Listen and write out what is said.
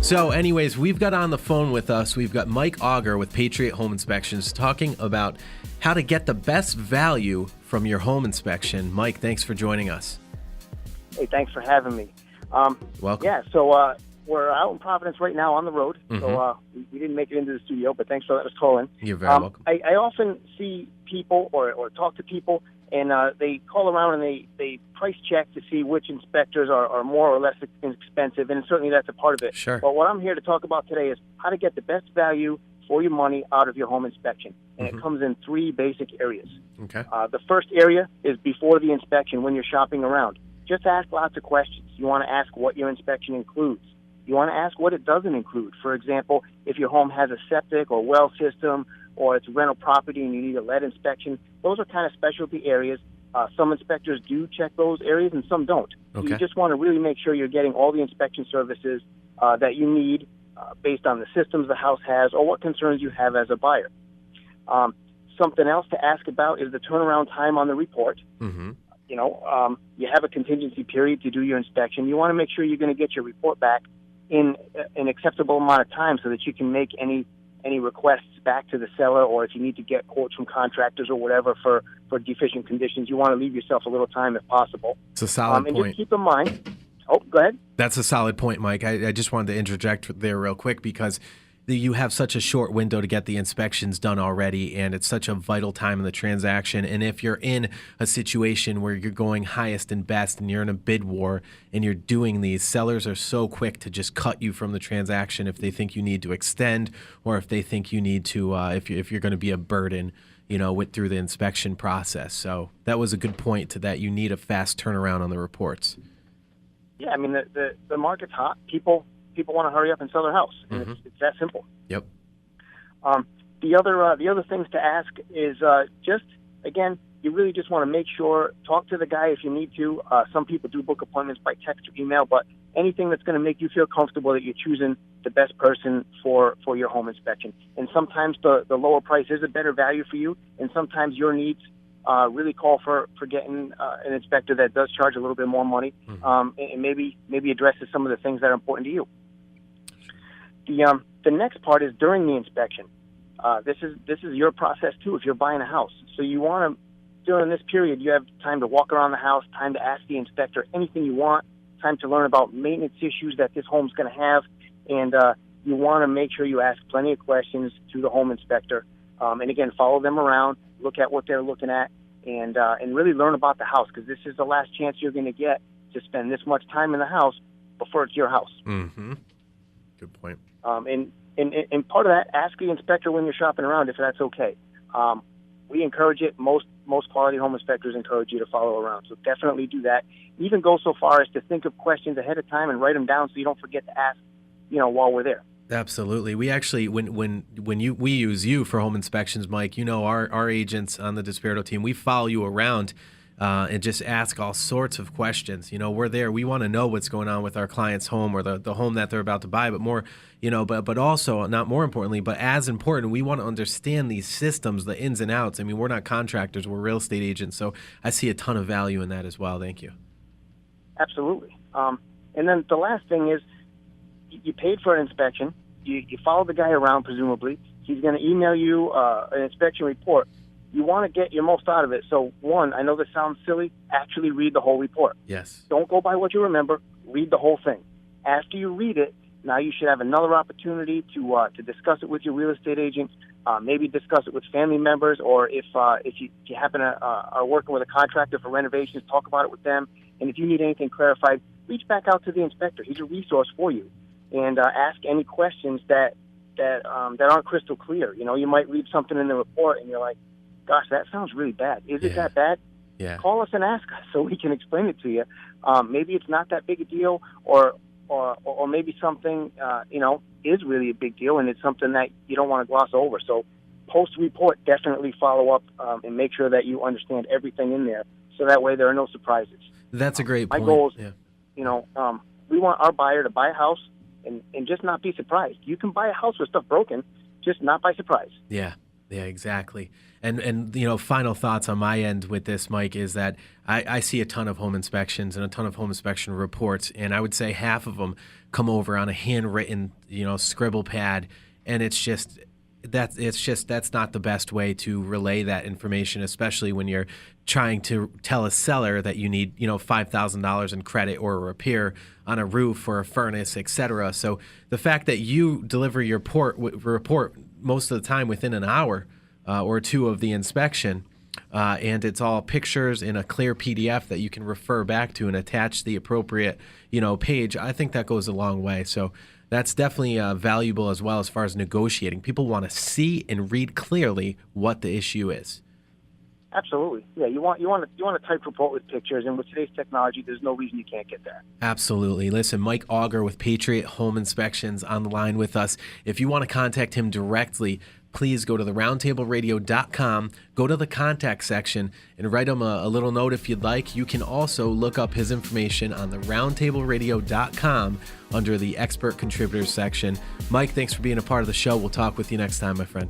So anyways, we've got on the phone with us, we've got Mike Auger with Patriot Home Inspections talking about how to get the best value from your home inspection. Mike, thanks for joining us. Hey, thanks for having me. Welcome. Yeah, so we're out in Providence right now on the road, so we didn't make it into the studio, but thanks for letting us call in. You're very welcome. I often see people or talk to people, and they call around and they price check to see which inspectors are more or less expensive, and certainly that's a part of it. Sure. But what I'm here to talk about today is how to get the best value for your money out of your home inspection, and it comes in three basic areas. Okay. The first area is before the inspection when you're shopping around. Just ask lots of questions. You want to ask what your inspection includes. You want to ask what it doesn't include. For example, if your home has a septic or well system, or it's rental property and you need a lead inspection, those are kind of specialty areas. Some inspectors do check those areas and some don't. Okay. So you just want to really make sure you're getting all the inspection services that you need based on the systems the house has or what concerns you have as a buyer. Something else to ask about is the turnaround time on the report. Mm-hmm. You have a contingency period to do your inspection. You want to make sure you're going to get your report back in an acceptable amount of time so that you can make any requests back to the seller, or if you need to get quotes from contractors or whatever for deficient conditions, you want to leave yourself a little time if possible. It's a solid and point. Just keep in mind. Oh, go ahead. That's a solid point, Mike. I just wanted to interject there real quick because you have such a short window to get the inspections done already, and it's such a vital time in the transaction. And if you're in a situation where you're going highest and best and you're in a bid war and you're doing these, sellers are so quick to just cut you from the transaction if they think you need to extend or if they think you need to, if you're going to be a burden, through the inspection process. So that was a good point to that. You need a fast turnaround on the reports. Yeah, I mean, the market's hot. People want to hurry up and sell their house, and it's that simple. Yep. The other things to ask is just, again, you really just want to make sure, talk to the guy if you need to. Some people do book appointments by text or email, but anything that's going to make you feel comfortable that you're choosing the best person for your home inspection. And sometimes the lower price is a better value for you, and sometimes your needs really call for getting an inspector that does charge a little bit more money, and maybe addresses some of the things that are important to you. The next part is during the inspection. This is your process too if you're buying a house. So you want to, during this period, you have time to walk around the house, time to ask the inspector anything you want, time to learn about maintenance issues that this home's going to have, and you want to make sure you ask plenty of questions to the home inspector. And again, follow them around, look at what they're looking at, and really learn about the house, because this is the last chance you're going to get to spend this much time in the house before it's your house. Mm-hmm. Good point. And part of that, ask the inspector when you're shopping around if that's okay. We encourage it. Most quality home inspectors encourage you to follow around. So definitely do that. Even go so far as to think of questions ahead of time and write them down so you don't forget to ask, while we're there. Absolutely. We actually, when we use you for home inspections, Mike, our agents on the DiSpirito team, we follow you around and just ask all sorts of questions. We're there. We want to know what's going on with our client's home or the home that they're about to buy, but more, but also, not more importantly, but as important, we want to understand these systems, the ins and outs. I mean, we're not contractors, we're real estate agents. So I see a ton of value in that as well. Thank you. Absolutely. And then the last thing is, you paid for an inspection. You follow the guy around, presumably. He's going to email you an inspection report. You want to get your most out of it. So, one, I know this sounds silly, actually read the whole report. Yes. Don't go by what you remember. Read the whole thing. After you read it, now you should have another opportunity to discuss it with your real estate agent, maybe discuss it with family members, or if you happen to are working with a contractor for renovations, talk about it with them. And if you need anything clarified, reach back out to the inspector. He's a resource for you. And ask any questions that aren't crystal clear. You might read something in the report and you're like, gosh, that sounds really bad. Is it that bad? Yeah. Call us and ask us so we can explain it to you. Maybe it's not that big a deal, or maybe something is really a big deal, and it's something that you don't want to gloss over. So post-report, definitely follow up and make sure that you understand everything in there, so that way there are no surprises. That's a great point. My goal is, yeah. We want our buyer to buy a house and just not be surprised. You can buy a house with stuff broken, just not by surprise. Yeah. Yeah, exactly. And final thoughts on my end with this, Mike, is that I see a ton of home inspections and a ton of home inspection reports, and I would say half of them come over on a handwritten, scribble pad, and that's not the best way to relay that information, especially when you're trying to tell a seller that you need, $5,000 in credit or a repair on a roof or a furnace, etc. So the fact that you deliver your report most of the time within an hour or two of the inspection, and it's all pictures in a clear PDF that you can refer back to and attach the appropriate, page, I think that goes a long way. So that's definitely valuable as well as far as negotiating. People want to see and read clearly what the issue is. Absolutely. Yeah, you want a typed report with pictures, and with today's technology, there's no reason you can't get that. Absolutely. Listen, Mike Auger with Patriot Home Inspections on the line with us. If you want to contact him directly, please go to theroundtableradio.com, go to the contact section, and write him a little note if you'd like. You can also look up his information on theroundtableradio.com under the expert contributors section. Mike, thanks for being a part of the show. We'll talk with you next time, my friend.